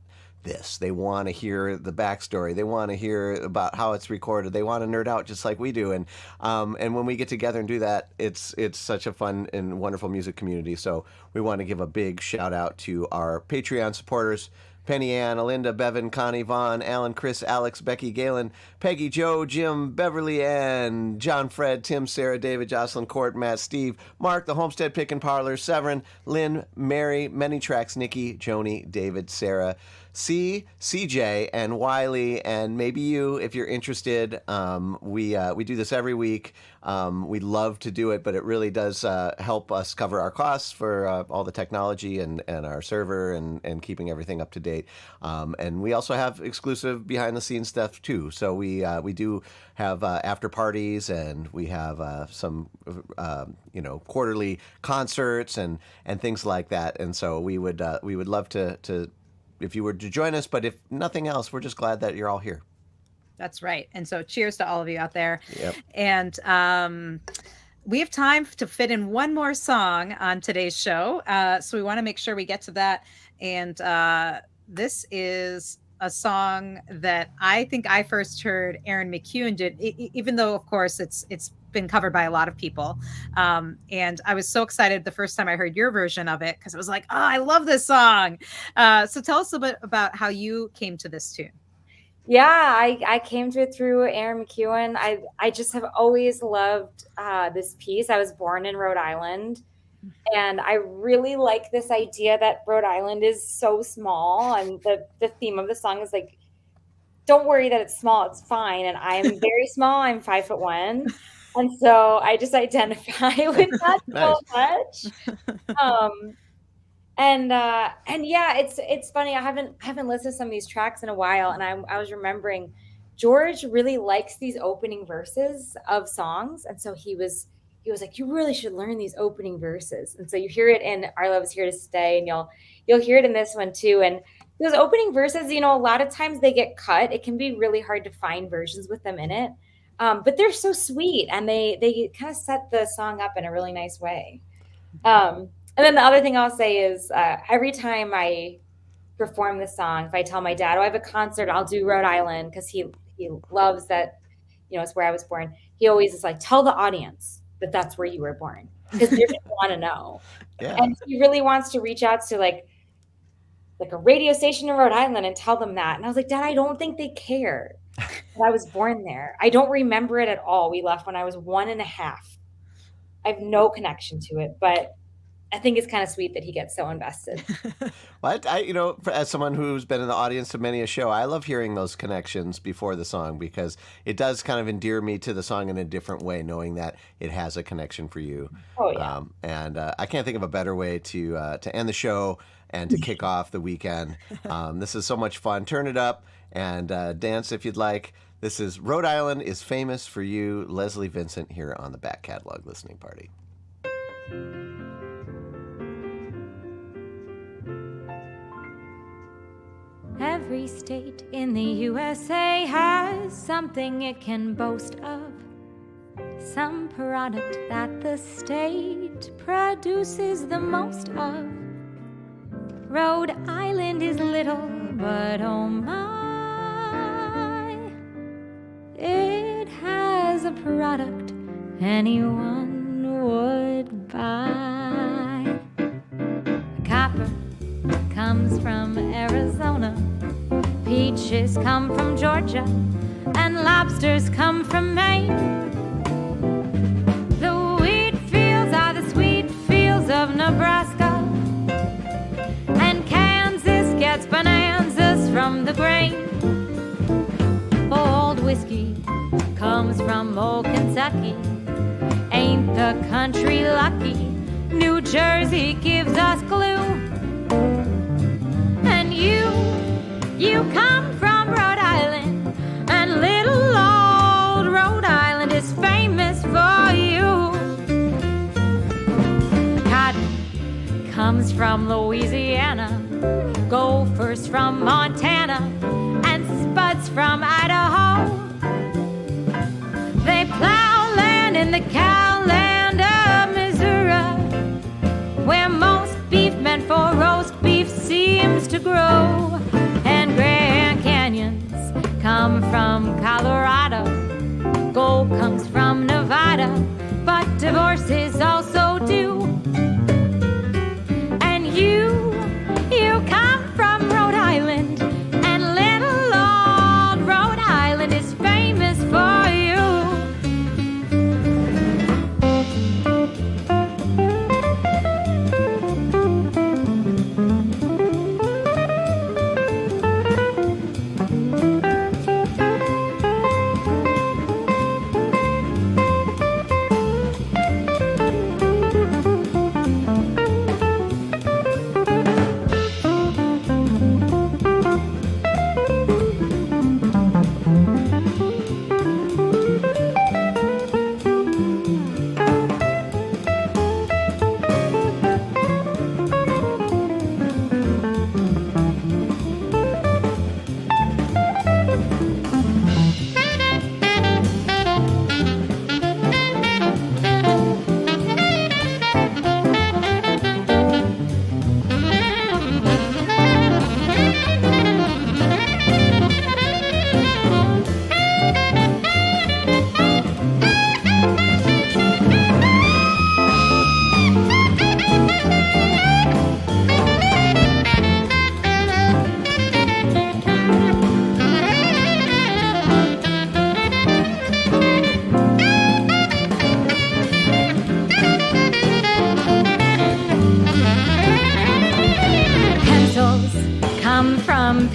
Speaker 2: this. They want to hear the backstory. They want to hear about how it's recorded. They want to nerd out just like we do. And when we get together and do that, it's such a fun and wonderful music community. So we want to give a big shout out to our Patreon supporters: Penny Ann, Alinda, Bevan, Connie, Vaughn, Alan, Chris, Alex, Becky, Galen, Peggy, Joe, Jim, Beverly Ann, John, Fred, Tim, Sarah, David, Jocelyn, Court, Matt, Steve, Mark, the Homestead Pick and Parlor, Severin, Lynn, Mary, Many Tracks, Nikki, Joni, David, Sarah, CJ, and Wiley, and maybe you, if you're interested. We do this every week. We love to do it, but it really does help us cover our costs for all the technology and our server and keeping everything up to date. And we also have exclusive behind the scenes stuff too. So we do have after parties, and we have some quarterly concerts and things like that. And so we would love to if you were to join us, but if nothing else, we're just glad that you're all here. That's
Speaker 1: right. And so cheers to all of you out there.
Speaker 2: Yep.
Speaker 1: And we have time to fit in one more song on today's show. So we want to make sure we get to that. And this is a song that I think I first heard Aaron McEwen did, even though, of course, it's been covered by a lot of people. And I was so excited the first time I heard your version of it, because it was like, oh, I love this song. So tell us a bit about how you came to this tune.
Speaker 3: Yeah, I came to it through Aaron McEwen. I just have always loved this piece. I was born in Rhode Island, and I really like this idea that Rhode Island is so small. And the theme of the song is like, don't worry that it's small, it's fine. And I'm very small, I'm 5'1". And so I just identify with that so much. And yeah, it's funny. I haven't listened to some of these tracks in a while, and I was remembering George really likes these opening verses of songs, and so he was like, you really should learn these opening verses. And so you hear it in Our Love Is Here to Stay, and you'll hear it in this one too. And those opening verses, a lot of times they get cut. It can be really hard to find versions with them in it, but they're so sweet, and they kind of set the song up in a really nice way. And then the other thing I'll say is every time I perform this song, if I tell my dad, I have a concert, I'll do Rhode Island, because he loves that, it's where I was born. He always is like, tell the audience that that's where you were born, because they're going to want to know. Yeah. And he really wants to reach out to like a radio station in Rhode Island and tell them that. And I was like, Dad, I don't think they care that I was born there. I don't remember it at all. We left when I was 1.5. I have no connection to it, but I think it's kind of sweet that he gets so invested.
Speaker 2: Well, as someone who's been in the audience of many a show, I love hearing those connections before the song, because it does kind of endear me to the song in a different way, knowing that it has a connection for you.
Speaker 3: Oh, yeah.
Speaker 2: And I can't think of a better way to end the show and to kick off the weekend. This is so much fun. Turn it up and dance if you'd like. This is Rhode Island is Famous for You, Leslie Vincent, here on the Back Catalog Listening Party.
Speaker 4: Every state in the USA has something it can boast of, some product that the state produces the most of. Rhode Island is little, but oh my, it has a product anyone would buy. Copper comes from Arizona, peaches come from Georgia, and lobsters come from Maine. The wheat fields are the sweet fields of Nebraska, and Kansas gets bonanzas from the grain. Old whiskey comes from old Kentucky, ain't the country lucky? New Jersey gives us glue. And you come from Rhode Island, and little old Rhode Island is famous for you. Cotton comes from Louisiana, gophers from Montana, and spuds from Idaho. They plow land in the cow land of Missouri, where most beef meant for roast beef seems to grow. And Grand Canyons come from Colorado, gold comes from Nevada, but divorces also do. And you come from Rhode Island, and little old Rhode Island is famous for you.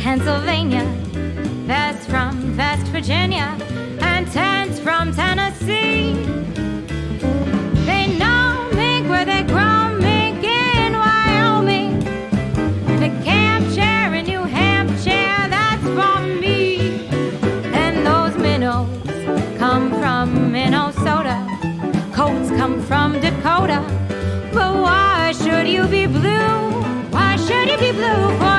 Speaker 4: Pennsylvania, vests from West Virginia, and tents from Tennessee. They know mink where they grow mink in Wyoming. The camp chair in New Hampshire, that's for me. And those minnows come from Minnesota, coats come from Dakota. But why should you be blue? Why should you be blue? For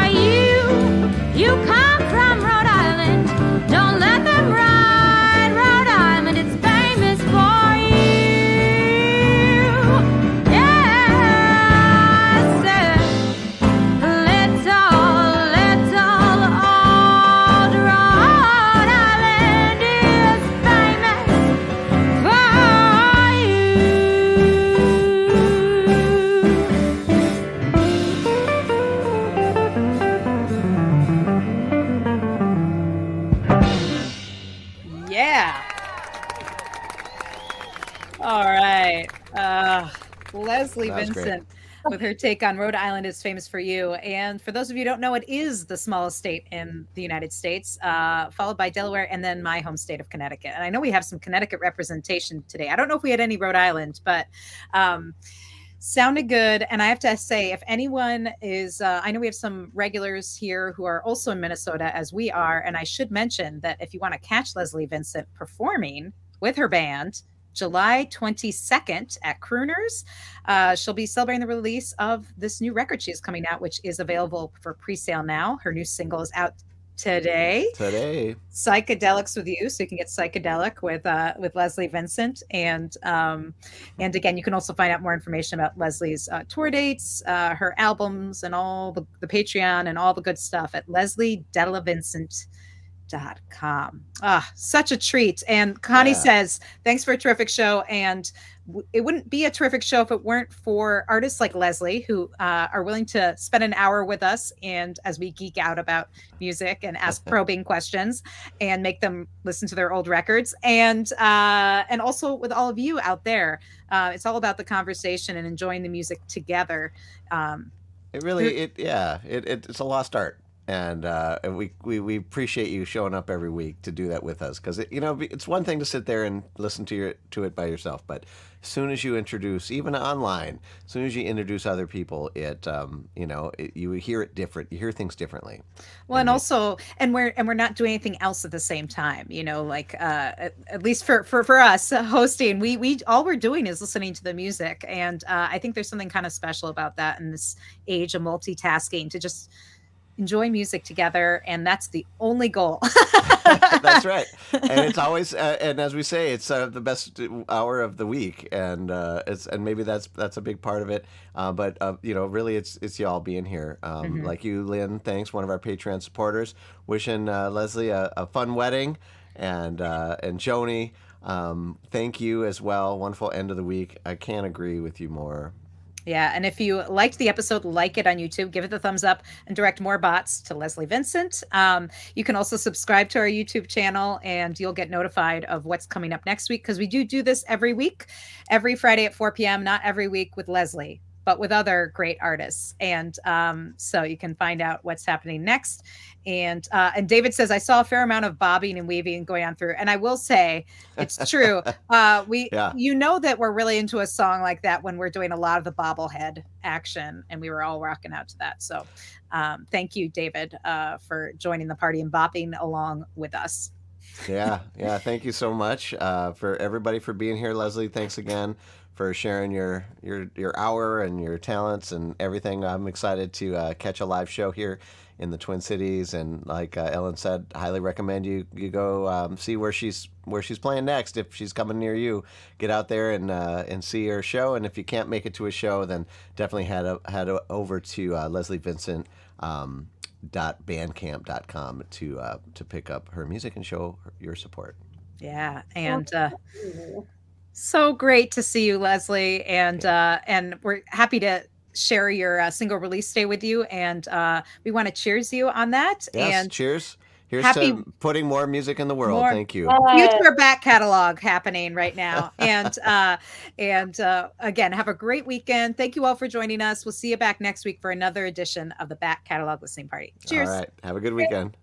Speaker 4: you come from Rhode Island. Don't let them ride Rhode Island. It's famous for you. Yes, sir. Little old Rhode Island is famous for
Speaker 1: Yeah. All right. Leslie
Speaker 2: That was great.
Speaker 1: Vincent with her take on Rhode Island is famous for you. And for those of you who don't know, it is the smallest state in the United States, followed by Delaware and then my home state of Connecticut. And I know we have some Connecticut representation today. I don't know if we had any Rhode Island, but sounded good. And I have to say, if anyone is, I know we have some regulars here who are also in Minnesota as we are. And I should mention that if you want to catch Leslie Vincent performing with her band, July 22nd at Crooners, she'll be celebrating the release of this new record she is coming out, which is available for pre-sale now. Her new single is out today. Psychedelics with You, so you can get psychedelic with Leslie Vincent, and again, you can also find out more information about Leslie's tour dates, her albums, and all the Patreon and all the good stuff at leslievincent.com. Such a treat. And Connie says, thanks for a terrific show. And it wouldn't be a terrific show if it weren't for artists like Leslie, who are willing to spend an hour with us and as we geek out about music and ask probing questions and make them listen to their old records. And also with all of you out there, it's all about the conversation and enjoying the music together.
Speaker 2: It's a lost art. And we appreciate you showing up every week to do that with us, because it's one thing to sit there and listen to it by yourself, but as soon as you introduce, even online, as soon as you introduce other people, you hear it different. You hear things differently.
Speaker 1: Well, and also, we're not doing anything else at the same time. At least for us hosting, we all we're doing is listening to the music, and I think there's something kind of special about that in this age of multitasking, to just enjoy music together, and that's the only goal.
Speaker 2: That's right. And it's always and as we say, it's the best hour of the week, and maybe that's a big part of it, but really it's y'all being here, like you, Lynn, thanks, one of our Patreon supporters, wishing Leslie a fun wedding, and Joni, thank you as well, wonderful end of the week. I can't agree with you more.
Speaker 1: Yeah, and if you liked the episode, like it on YouTube, give it the thumbs up, and direct more bots to Leslie Vincent. You can also subscribe to our YouTube channel, and you'll get notified of what's coming up next week, because we do this every week, every Friday at 4 p.m., not every week with Leslie, but with other great artists. And so you can find out what's happening next. And David says, I saw a fair amount of bobbing and weaving going on through. And I will say, it's true. You know that we're really into a song like that when we're doing a lot of the bobblehead action, and we were all rocking out to that. So thank you, David, for joining the party and bopping along with us.
Speaker 2: Yeah. Thank you so much for everybody for being here. Leslie, thanks again for sharing your hour and your talents and everything. I'm excited to catch a live show here in the Twin Cities, and like Ellen said, highly recommend you go see where she's playing next. If she's coming near you, get out there and see her show. And if you can't make it to a show, then definitely head over to leslievincent.bandcamp.com to pick up her music and show your support.
Speaker 1: Yeah, and so great to see you, Leslie, and we're happy to share your single release day with you, and we want to cheers you on that.
Speaker 2: Yes,
Speaker 1: and
Speaker 2: cheers. Here's
Speaker 1: Happy-
Speaker 2: to putting more music in the world.
Speaker 1: More-
Speaker 2: Thank you.
Speaker 1: Future back catalog happening right now. And again, have a great weekend. Thank you all for joining us. We'll see you back next week for another edition of the Back Catalog Listening Party. Cheers.
Speaker 2: All right. Have a good weekend.